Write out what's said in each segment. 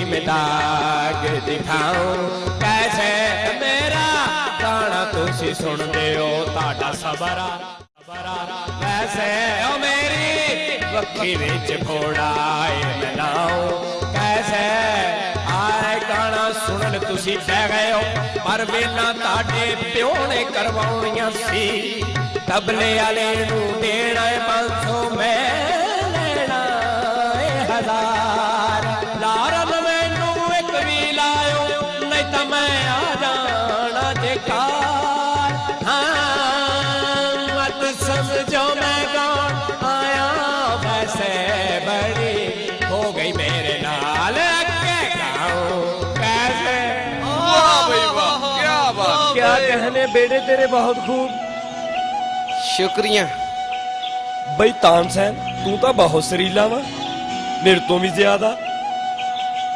में दाग दिखाऊं कैसे मेरा गाना तुसी सुन दे हो ताड़ा सबरा कैसे ओ मेरी वक्खी विच फोड़ाए बनाऊं कैसे आए गाना सुनन तुसी बह गए हो पर वेला ताड़े प्यो ने करवाउणियां सी तबले वाले नूं देना 500 मैं लेना 1000 लारन मैनू एक भी लायो नहीं तो मैं आ जाना बेकार हाँ मत समझो मैं कौन आया वैसे बड़ी हो गई मेरे नाल के गाँव कैसे वाह भाई वाह क्या बात क्या कहने बेटे तेरे बहुत खूब शुक्रिया बई तानसेन तू तो बहुत सरीला वा मेरे तो भी ज्यादा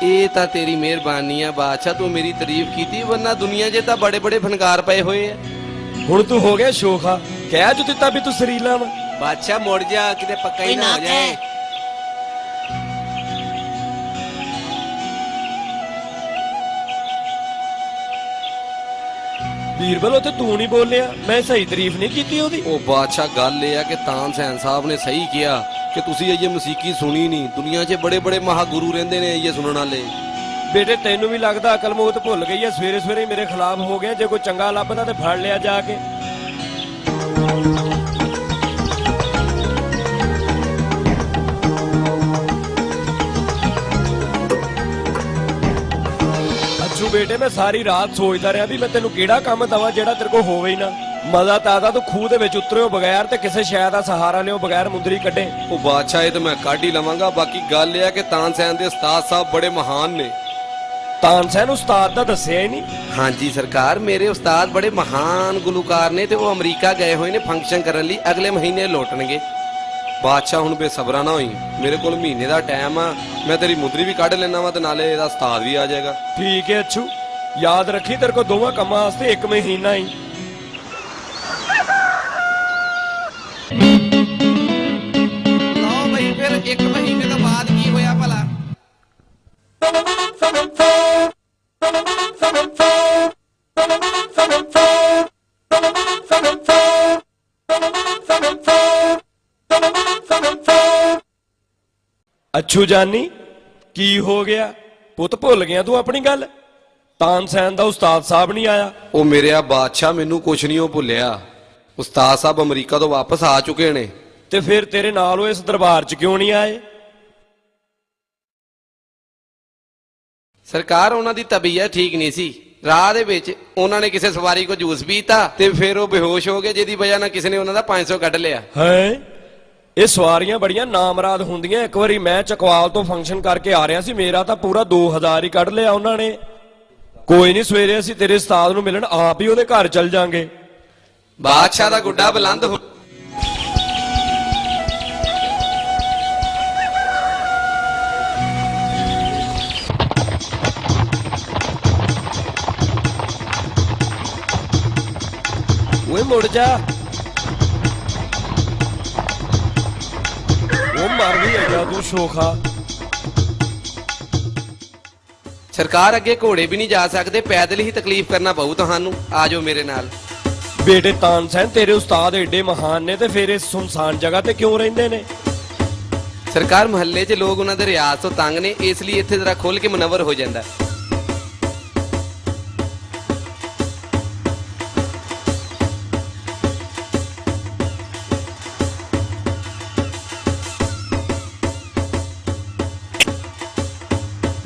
ਇਹ ਤਾਂ ਤੇਰੀ ਮਿਹਰਬਾਨੀ ਆ ਬਾਦਸ਼ਾਹ ਤੂੰ ਮੇਰੀ ਤਾਰੀਫ ਕੀਤੀ ਵਰਨਾ ਦੁਨੀਆ 'ਚ ਤਾਂ ਬੜੇ ਬੜੇ ਫਨਕਾਰ ਪਏ ਹੋਏ ਆ ਹੁਣ ਤੂੰ ਹੋ ਗਿਆ ਸ਼ੋਖਾ ਕਹਿ ਜੋ ਦਿੱਤਾ ਵੀ ਤੂੰ ਸਰੀਲਾ ਵਾ ਬਾਦਸ਼ਾਹ ਮੁੜ ਜਾ ਕਿਤੇ ਪੱਕਾ ਹੀ ਨਾ ਹੋ ਜਾਏ ਵੀਰਬਲ ਉੱਥੇ ਤੂੰ ਨਹੀਂ ਬੋਲਿਆ ਮੈਂ ਸਹੀ ਤਾਰੀਫ ਨਹੀਂ ਕੀਤੀ ਉਹਦੀ ਉਹ ਬਾਦਸ਼ਾਹ ਗੱਲ ਇਹ ਆ ਕਿ ਤਾਨਸੈਨ ਸਾਹਿਬ ਨੇ ਸਹੀ ਕਿਹਾ ਕਿ ਤੁਸੀਂ ਇਹ ਮਸੀਕੀ ਸੁਣੀ ਨਹੀਂ ਦੁਨੀਆ 'ਚ ਬੜੇ ਬੜੇ ਮਹਾਗੁਰੂ ਰਹਿੰਦੇ ਨੇ ਇਹ ਸੁਣਨ ਵਾਲੇ ਬੇਟੇ ਤੈਨੂੰ ਵੀ ਲੱਗਦਾ ਅਕਲ ਮੌਤ ਭੁੱਲ ਗਈ ਹੈ ਸਵੇਰੇ ਸਵੇਰੇ ਮੇਰੇ ਖਿਲਾਫ ਹੋ ਗਿਆ ਜੇ ਕੋਈ ਚੰਗਾ ਲੱਭਦਾ ਤੇ ਫੜ ਲਿਆ ਜਾ ਕੇ ਅੱਛੂ ਬੇਟੇ ਮੈਂ ਸਾਰੀ ਰਾਤ ਸੋਚਦਾ ਰਿਹਾ ਵੀ ਮੈਂ ਤੈਨੂੰ ਕਿਹੜਾ ਕੰਮ ਦਵਾਂ ਜਿਹੜਾ ਤੇਰੇ ਕੋਲ ਹੋਵੇ ਹੀ ਨਾ ਮਜ਼ਾ ਤਾਂ ਆਦਾ ਤੂੰ ਖੂਹ ਦੇ ਵਿੱਚ ਉਤਰਿਓ ਬਗੈਰ ਤੇ ਕਿਸੇ ਸ਼ੈ ਦਾ ਸਹਾਰਾ ਲਿਓ ਬਗੈਰ ਮੁੰਦਰੀ ਕੱਢੇ ਉਹ ਬਾਦਸ਼ਾਹ ਇਹ ਤਾਂ ਮੈਂ ਕੱਢ ਹੀ ਲਵਾਂਗਾ ਬਾਕੀ ਗੱਲ ਇਹ ਆ ਕਿ ਤਾਨਸੈਨ ਦੇ ਉਸਤਾਦ ਸਾਹਿਬ ਬੜੇ ਮਹਾਨ ਨੇ ਤਾਨਸੈਨ ਉਸਤਾਦ ਦਾ ਦੱਸਿਆ ਹੀ ਨਹੀਂ ਹਾਂਜੀ ਸਰਕਾਰ ਮੇਰੇ ਉਸਤਾਦ ਬੜੇ ਮਹਾਨ ਗੁਲੂਕਾਰ ਨੇ ਤੇ ਉਹ ਅਮਰੀਕਾ ਗਏ ਹੋਏ ਨੇ ਫੰਕਸ਼ਨ ਕਰਨ ਲਈ ਅਗਲੇ ਮਹੀਨੇ ਲੌਟਣਗੇ ਬਾਦਸ਼ਾਹ ਹੁਣ ਬੇਸਬਰਾ ਨਾ ਹੋਈ ਮੇਰੇ ਕੋਲ ਮਹੀਨੇ ਦਾ ਟਾਈਮ ਆ ਮੈਂ ਤੇਰੀ ਮੁੰਦਰੀ ਵੀ ਕੱਢ ਲੈਣਾ ਵਾ ਤੇ ਨਾਲੇ ਇਹਦਾ ਉਸਤਾਦ ਵੀ ਆ ਜਾਏਗਾ ਠੀਕ ਹੈ ਅੱਛੂ ਯਾਦ ਰੱਖੀ ਤੇਰੇ ਕੋਲ ਦੋਵਾਂ ਕੰਮਾਂ ਵਾਸਤੇ 1 ਮਹੀਨਾ ਹੀ ਲਓ ਬਈ ਫਿਰ 1 ਮਹੀਨੇ ਤੋਂ ਬਾਅਦ ਕੀ ਹੋਇਆ ਭਲਾ ਅੱਛੂ ਜਾਨੀ ਕੀ ਹੋ ਗਿਆ ਪੁੱਤ ਭੁੱਲ ਗਿਆ ਤੂੰ ਆਪਣੀ ਗੱਲ ਤਾਨਸੈਨ ਦਾ ਉਸਤਾਦ ਸਾਹਿਬ ਨਹੀਂ ਆਇਆ ਉਹ ਮੇਰੇ ਆ ਬਾਦਸ਼ਾਹ ਮੈਨੂੰ ਕੁਛ ਨਹੀਂ ਉਹ ਭੁੱਲਿਆ ਉਸਤਾਦ ਸਾਹਿਬ ਅਮਰੀਕਾ ਤੋਂ ਵਾਪਸ ਆ ਚੁੱਕੇ ਨੇ ਤੇ ਫਿਰ ਤੇਰੇ ਨਾਲ ਉਹ ਇਸ ਦਰਬਾਰ 'ਚ ਕਿਉਂ ਨਹੀਂ ਆਏ ਸਰਕਾਰ ਉਹਨਾਂ ਦੀ ਤਬੀਅਤ ਠੀਕ ਨਹੀਂ ਸੀ ਰਾਹ ਦੇ ਵਿੱਚ ਉਹਨਾਂ ਨੇ ਕਿਸੇ ਸਵਾਰੀ ਕੋ ਜੂਸ ਪੀਤਾ ਤੇ ਫਿਰ ਉਹ ਬੇਹੋਸ਼ ਹੋ ਗਏ ਜਿਹਦੀ ਵਜ੍ਹਾ ਨਾਲ ਕਿਸੇ ਨੇ ਉਹਨਾਂ ਦਾ 500 ਕੱਢ ਲਿਆ ਹੈ ਇਹ ਸਵਾਰੀਆਂ ਬੜੀਆਂ ਨਾਮਰਾਦ ਹੁੰਦੀਆਂ ਇੱਕ ਵਾਰੀ ਮੈਂ ਚਕਵਾਲ ਤੋਂ ਫੰਕਸ਼ਨ ਕਰਕੇ ਆ ਰਿਹਾ ਸੀ ਮੇਰਾ ਤਾਂ ਪੂਰਾ 2000 ਹੀ ਕੱਢ ਲਿਆ ਉਹਨਾਂ ਨੇ ਕੋਈ ਨਹੀਂ ਸਵੇਰੇ ਅਸੀਂ ਤੇਰੇ ਉਸਤਾਦ ਨੂੰ ਮਿਲਣ ਆਪ ਹੀ ਉਹਦੇ ਘਰ ਚੱਲ ਜਾਾਂਗੇ ਬਾਦਸ਼ਾਹ ਦਾ ਗੁੱਡਾ ਬੁਲੰਦ ਹੋ ਓਏ ਮੁੜ ਜਾ ਉਹ ਮਰ ਵੀ ਗਿਆ ਤੂੰ ਸ਼ੋਖਾ ਸਰਕਾਰ ਅੱਗੇ ਘੋੜੇ ਵੀ ਨਹੀਂ ਜਾ ਸਕਦੇ ਪੈਦਲ ਹੀ ਤਕਲੀਫ ਕਰਨਾ ਪਊ ਤੁਹਾਨੂੰ ਆਜੋ ਮੇਰੇ ਨਾਲ ਬੇਟੇ ਤਾਨਸੈਨ ਤੇਰੇ ਉਸਤਾਦ ਏਡੇ ਮਹਾਨ ਨੇ ਤੇ ਫਿਰ ਇਸ ਸੁਨਸਾਨ ਜਗ੍ਹਾ ਤੇ ਕਿਉਂ ਰਹਿੰਦੇ ਨੇ ਸਰਕਾਰ ਮੁਹੱਲੇ 'ਚ ਲੋਕ ਉਹਨਾਂ ਦੇ ਰਿਆਜ਼ ਤੋਂ ਤੰਗ ਨੇ ਇਸ ਲਈ ਇੱਥੇ ਜ਼ਰਾ ਖੁੱਲ ਕੇ ਮੁਨੱਵਰ ਹੋ ਜਾਂਦਾ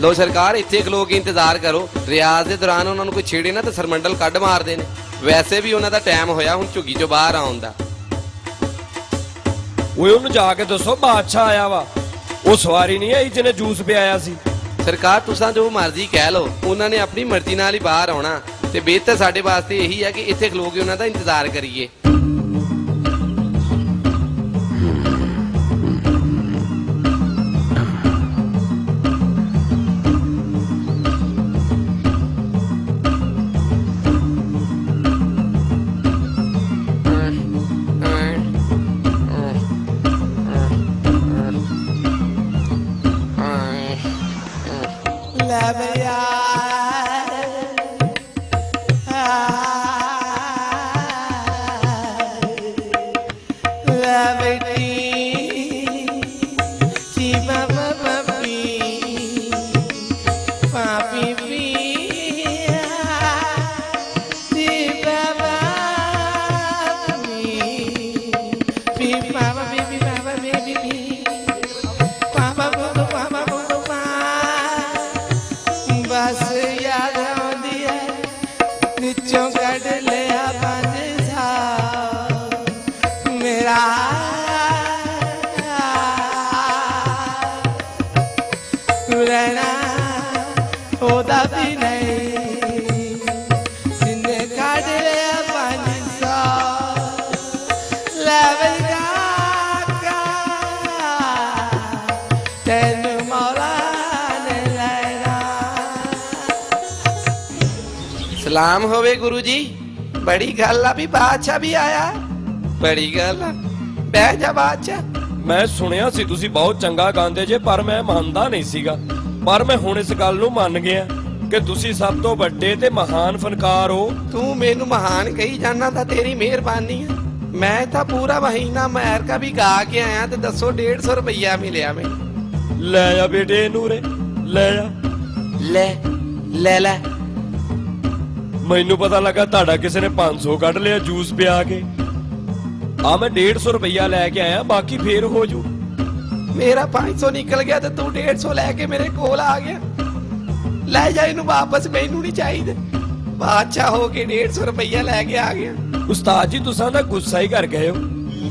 ਲੋ ਸਰਕਾਰ ਇੱਥੇ ਖਲੋ ਕੇ ਇੰਤਜ਼ਾਰ ਕਰੋ ਰਿਆਜ਼ ਦੇ ਦੌਰਾਨ ਉਹਨਾਂ ਨੂੰ ਕੋਈ ਛੇੜੇ ਨਾ ਤੇ ਸਰਮੰਡਲ ਕੱਢ ਮਾਰਦੇ ਨੇ ਵੈਸੇ ਵੀ ਉਹਨਾਂ ਦਾ ਟਾਈਮ ਹੋਇਆ ਹੁਣ ਝੁੱਗੀ ਚੋਂ ਬਾਹਰ ਆਉਣ ਦਾ ਓਏ ਉਹਨੂੰ ਜਾ ਕੇ ਦੱਸੋ ਬਾਦਸ਼ਾਹ ਆਇਆ ਵਾ ਉਹ ਸਵਾਰੀ ਨਹੀਂ ਆਈ ਜਿਹਨੇ ਜੂਸ ਪਿਆਇਆ ਸੀ ਸਰਕਾਰ ਤੁਸੀਂ ਜੋ ਮਰਜ਼ੀ ਕਹਿ ਲਓ ਉਹਨਾਂ ਨੇ ਆਪਣੀ ਮਰਜ਼ੀ ਨਾਲ ਹੀ ਬਾਹਰ ਆਉਣਾ ਤੇ ਬਿਹਤਰ ਸਾਡੇ ਵਾਸਤੇ ਇਹੀ ਹੈ ਕਿ ਇੱਥੇ ਖਲੋ ਕੇ ਉਹਨਾਂ ਦਾ ਇੰਤਜ਼ਾਰ ਕਰੀਏ ਲੈ ਬਈਆ ਲੈ ਬੇਟੀ ਜੀ ਬਾਬਾ ਬਾਬੀ ਪਾਪੀ ਪੀਆ ਜੀ ਬਾਬਾ ਪੀ ਬਾਬਾ ਬੀਬੀ ਬਾਬਾ ਬੀਬੀ ਪਾਪਾ ਬੋਲੋ ਪਾ ਬਸ ਯਾਦ ਆਉਂਦੀ ਹੈ ਨਿਚੋਂ ਕੱਢ ਲਿਆ 5 ਸਾਲ ਮੇਰਾ ਰਹਿਣਾ ਉਹਦਾ ਵੀ ਨਹੀਂ ਜਿੰਨੇ ਕੱਢ ਲਿਆ 5 ਸਾਲ ਲੈ ਬਈਆ ਤੈਨੂੰ ਮੌਲਾ ਨੇ ਲੈਣਾ। ਸਲਾਮ ਹੋਵੇ ਗੁਰੂ ਜੀ। ਬੜੀ ਗੱਲ ਆ ਵੀ ਬਾਦਸ਼ਾਹ ਵੀ ਆਇਆ। ਬੜੀ ਗੱਲ ਆ। ਬਹਿ ਜਾ ਬਾਦਸ਼ਾਹ। ਮੈਂ ਸੁਣਿਆ ਸੀ ਤੁਸੀਂ ਬਹੁਤ ਚੰਗਾ ਗਾਉਂਦੇ ਜੇ, ਪਰ ਮੈਂ ਮੰਨਦਾ ਨਹੀਂ ਸੀਗਾ। ਪਰ ਮੈਂ ਹੁਣ ਇਸ ਗੱਲ ਨੂੰ ਮੰਨ ਗਿਆ ਕਿ ਤੁਸੀਂ ਸਭ ਤੋਂ ਵੱਡੇ ਤੇ ਮਹਾਨ ਫਨਕਾਰ ਹੋ। ਤੂੰ ਮੈਨੂੰ ਮਹਾਨ ਕਹੀ ਜਾਣਾ ਤਾਂ ਤੇਰੀ ਮਿਹਰਬਾਨੀ ਆ। ਮੈਂ ਤਾਂ ਪੂਰਾ ਮਹੀਨਾ ਅਮਰੀਕਾ ਵੀ ਗਾ ਕੇ ਆਇਆ ਤੇ ਦੱਸੋ 150 ਰੁਪਈਆ ਮਿਲਿਆ ਮੈਨੂੰ। ਲੈ ਆ ਬੇਟੇ ਨੂਰੇ, ਲੈ ਆ। ਲੈ ਮੈਨੂੰ ਪਤਾ ਲੱਗਾ ਤੁਹਾਡਾ ਕਿਸੇ ਨੇ 500 ਕੱਢ ਲਿਆ ਜੂਸ ਪਿਆ ਕੇ। ਆ ਮੈਂ 150 ਰੁਪਈਆ ਲੈ ਕੇ ਆਇਆ, ਬਾਕੀ ਫੇਰ ਹੋ ਜੂ। ਮੇਰਾ 500 ਨਿਕਲ ਗਿਆ ਤੇ ਤੂੰ 150 ਲੈ ਕੇ ਮੇਰੇ ਕੋਲ ਆ ਗਿਆ। ਲੈ ਜਾ ਇਹਨੂੰ ਵਾਪਸ, ਮੈਨੂੰ ਨਹੀਂ ਚਾਹੀਦੇ। ਬਾਦਸ਼ਾਹ ਹੋ ਕੇ 150 ਰੁਪਈਆ ਲੈ ਕੇ ਆ ਗਿਆ। ਉਸਤਾਦ ਜੀ ਤੁਸੀਂ ਤਾਂ ਗੁੱਸਾ ਹੀ ਕਰ ਗਏ ਹੋ।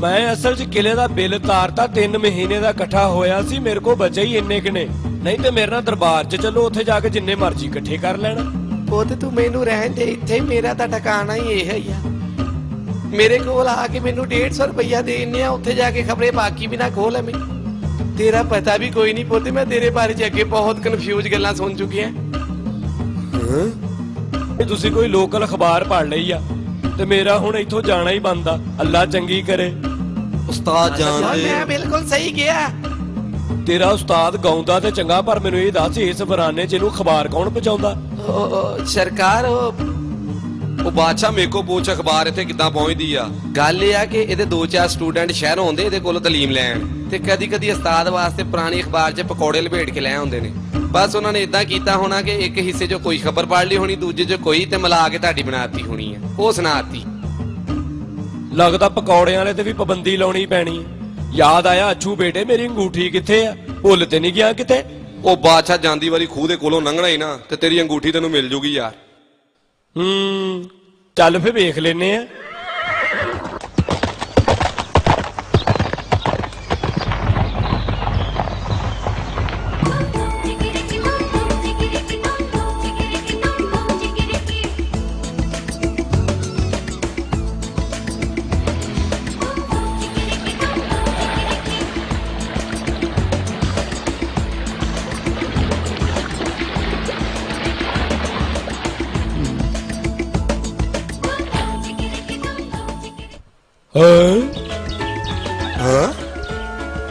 ਮੈਂ ਅਸਲ 'ਚ ਕਿਲੇ ਦਾ ਬਿੱਲ ਤਾਰਤਾ 3 ਮਹੀਨੇ ਦਾ ਇਕੱਠਾ ਹੋਇਆ ਸੀ, ਮੇਰੇ ਕੋਲ ਬਚੇ ਹੀ ਇੰਨੇ ਕਿਨੇ। ਨਹੀਂ ਤੇ ਮੇਰੇ ਨਾਲ ਦਰਬਾਰ 'ਚ ਚੱਲੋ, ਉੱਥੇ ਜਾ ਕੇ ਜਿੰਨੇ ਮਰਜ਼ੀ ਇਕੱਠੇ ਕਰ ਲੈਣਾ। ਉਹ ਤੇ ਤੂੰ ਮੈਨੂੰ ਰਹਿਣ ਦੇ ਇੱਥੇ, ਮੇਰਾ ਤਾਂ ਟਿਕਾਣਾ ਹੀ ਇਹ ਹੀ ਆ। ਮੇਰੇ ਕੋਲ ਆ ਕੇ ਮੈਨੂੰ 150 ਰੁਪਈਆ ਦੇਣੇ ਆ, ਉੱਥੇ ਜਾ ਕੇ ਖਬਰੇ ਬਾਕੀ ਵੀ ਨਾ ਖੋਲ ਐਵੇਂ। ਤੇਰਾ ਪਤਾ ਵੀ ਕੋਈ ਨਹੀਂ ਪੁੱਤ, ਮੈਂ ਤੇਰੇ ਬਾਰੇ 'ਚ ਅੱਗੇ ਬਹੁਤ ਕਨਫਿਊਜ਼ ਗੱਲਾਂ ਸੁਣ ਚੁੱਕੀ ਆ। ਤੁਸੀਂ ਕੋਈ ਲੋਕਲ ਅਖਬਾਰ ਪੜ੍ਹ ਲਈ ਆ ਤੇ ਮੇਰਾ ਹੁਣ ਇੱਥੋਂ ਜਾਣਾ ਹੀ ਬੰਦਾ। ਅੱਲਾ ਚੰਗੀ ਕਰੇ। ਉਸਤਾਦ ਜਾਨ ਦੇ ਮੈਂ ਬਿਲਕੁਲ ਸਹੀ ਕਿਹਾ। ਤੇਰਾ ਉਸਤਾਦ ਗਾਉਂਦਾ ਤੇ ਚੰਗਾ, ਪਰ ਮੈਨੂੰ ਇਹ ਦੱਸ ਇਸ ਵਰਾਨੇ 'ਚ ਇਹਨੂੰ ਅਖਬਾਰ ਕੌਣ ਪਹੁੰਚਾਉਂਦਾ? ਸਰਕਾਰ ਉਹ ਬਾਦਸ਼ਾਹ ਮੇਰੇ ਕੋ ਪੁੱਛ ਅਖਬਾਰ ਇੱਥੇ ਕਿੱਦਾਂ ਪਹੁੰਚਦੀ ਆ। ਗੱਲ ਇਹ ਆ ਕਿ ਇਹਦੇ 2-4 ਸਟੂਡੈਂਟ ਸ਼ਹਿਰੋਂ ਆਉਂਦੇ ਇਹਦੇ ਕੋਲੋਂ ਤਾਲੀਮ ਲੈਣ, ਤੇ ਕਦੀ ਉਸਤਾਦ ਵਾਸਤੇ ਪੁਰਾਣੀ ਅਖਬਾਰ 'ਚ ਪਕੌੜੇ ਲਪੇਟ ਕੇ ਲੈ ਆਉਂਦੇ ਨੇ। ਬਸ ਉਹਨਾਂ ਨੇ ਇਦਾਂ ਕੀਤਾ ਹੋਣਾ ਕਿ ਇੱਕ ਹਿੱਸੇ 'ਚ ਕੋਈ ਖਬਰ ਪੜ੍ਹ ਲਈ ਹੋਣੀ, ਦੂਜੇ 'ਚ ਕੋਈ, ਤੇ ਮਿਲਾ ਕੇ ਤੁਹਾਡੀ ਬਣਾਤੀ ਹੋਣੀ ਆ, ਉਹ ਸੁਣਾਤੀ। ਲੱਗਦਾ ਪਕੌੜਿਆਂ ਵਾਲੇ ਤੇ ਵੀ ਪਾਬੰਦੀ ਲਾਉਣੀ ਪੈਣੀ ਹੈ। ਯਾਦ ਆਇਆ, ਅੱਛੂ ਬੇਟੇ ਮੇਰੀ ਅੰਗੂਠੀ ਕਿੱਥੇ ਆ? ਭੁੱਲ ਤੇ ਨਹੀਂ ਗਿਆ ਕਿਤੇ? ਉਹ ਬਾਦਸ਼ਾਹ ਜਾਂਦੀ ਵਾਰੀ ਖੂਹ ਦੇ ਕੋਲੋਂ ਲੰਘਣਾ ਹੀ ਨਾ, ਤੇ ਤੇਰੀ ਅੰਗੂਠੀ ਤੈਨੂੰ ਮਿਲ ਜੂਗੀ ਯਾਰ। ਚੱਲ ਫੇ ਵੇਖ ਲੈਨੇ ਆ। ਹਾਂ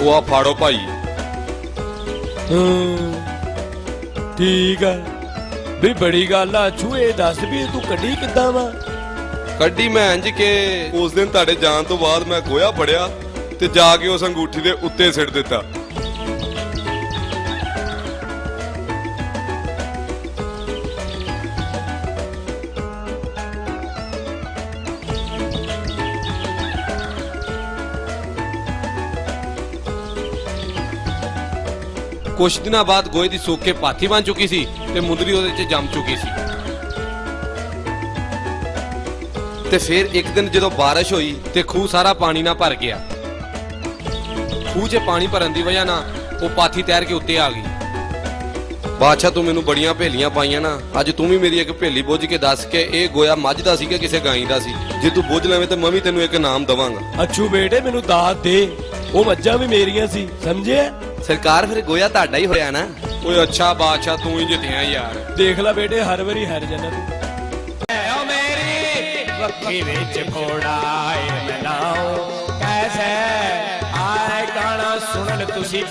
ਉਹ ਆ ਫਾੜੋ ਭਾਈ। ਠੀਕ ਆ ਵੀ ਬੜੀ ਗੱਲ ਆ। ਅੱਛੂ ਇਹ ਦੱਸ ਵੀ ਤੂੰ ਕੱਢੀ ਕਿੱਦਾਂ ਵਾ? ਕੱਢੀ ਮੈਂ ਇੰਜ ਕਿ ਉਸ ਦਿਨ ਤੁਹਾਡੇ ਜਾਣ ਤੋਂ ਬਾਅਦ ਮੈਂ ਗੋਇਆ ਫੜਿਆ ਤੇ ਜਾ ਕੇ ਉਸ ਅੰਗੂਠੀ ਦੇ ਉੱਤੇ ਸਿੱਟ ਦਿੱਤਾ। ਕੁਛ ਦਿਨਾਂ ਬਾਅਦ ਗੋਹੇ ਦੀ ਸੁੱਕ ਕੇ ਪਾਥੀ ਬਣ ਚੁੱਕੀ ਸੀ ਤੇ ਮੁੰਦਰੀ ਉਹਦੇ 'ਚ ਜੰਮ ਚੁੱਕੀ ਸੀ। ਤੇ ਫਿਰ ਇੱਕ ਦਿਨ ਜਦੋਂ ਬਾਰਿਸ਼ ਹੋਈ ਤੇ ਖੂਹ ਸਾਰਾ ਪਾਣੀ ਨਾਲ ਭਰ ਗਿਆ। ਖੂਹ 'ਚ ਪਾਣੀ ਭਰਨ ਦੀ ਵਜ੍ਹਾ ਨਾਲ ਉਹ ਪਾਥੀ ਤੈਰ ਕੇ ਉੱਤੇ ਆ ਗਈ। ਬਾਦਸ਼ਾਹ ਤੂੰ ਮੈਨੂੰ ਬੜੀਆਂ ਭੇਲੀਆਂ ਪਾਈਆਂ ਨਾ, ਅੱਜ ਤੂੰ ਵੀ ਮੇਰੀ ਇੱਕ ਭੇਲੀ ਬੁੱਝ ਕੇ ਦੱਸ ਕਿ ਇਹ ਗੋਇਆ ਮੱਝ ਦਾ ਸੀ ਕਿ ਕਿਸੇ ਗਾਂ ਦਾ ਸੀ। ਜੇ ਤੂੰ ਬੁੱਝ ਲਵੇਂ ਤੇ ਮੈਂ ਵੀ ਤੈਨੂੰ ਇੱਕ ਇਨਾਮ ਦਵਾਂਗਾ। ਅੱਛੂ ਬੇਟੇ ਮੈਨੂੰ ਦਾਤ ਦੇ, ਉਹ ਮੱਝਾਂ ਵੀ ਮੇਰੀਆਂ ਸੀ, ਸਮਝਿਆ? ਸਰਕਾਰ ਫਿਰ ਗੋਇਆ ਤੁਹਾਡਾ ਹੀ ਹੋਇਆ ਨਾ। ਓਏ ਅੱਛਾ ਬਾਦਸ਼ਾਹ ਤੂੰ ਹੀ ਜਿੱਤਿਆ ਯਾਰ। ਦੇਖ ਲੈ ਬੇਟੇ ਹਰ ਵਾਰੀ ਹਾਰ ਜਾਣਾ ਤੂੰ। ਓ ਮੇਰੀ ਵੱਖੀ ਵਿੱਚ ਘੋੜਾ ਏ ਮਨਾਓ ਕੈਸੇ ਆਏ ਗਾਣਾ ਸੁਣਨ ਤੁਸੀਂ।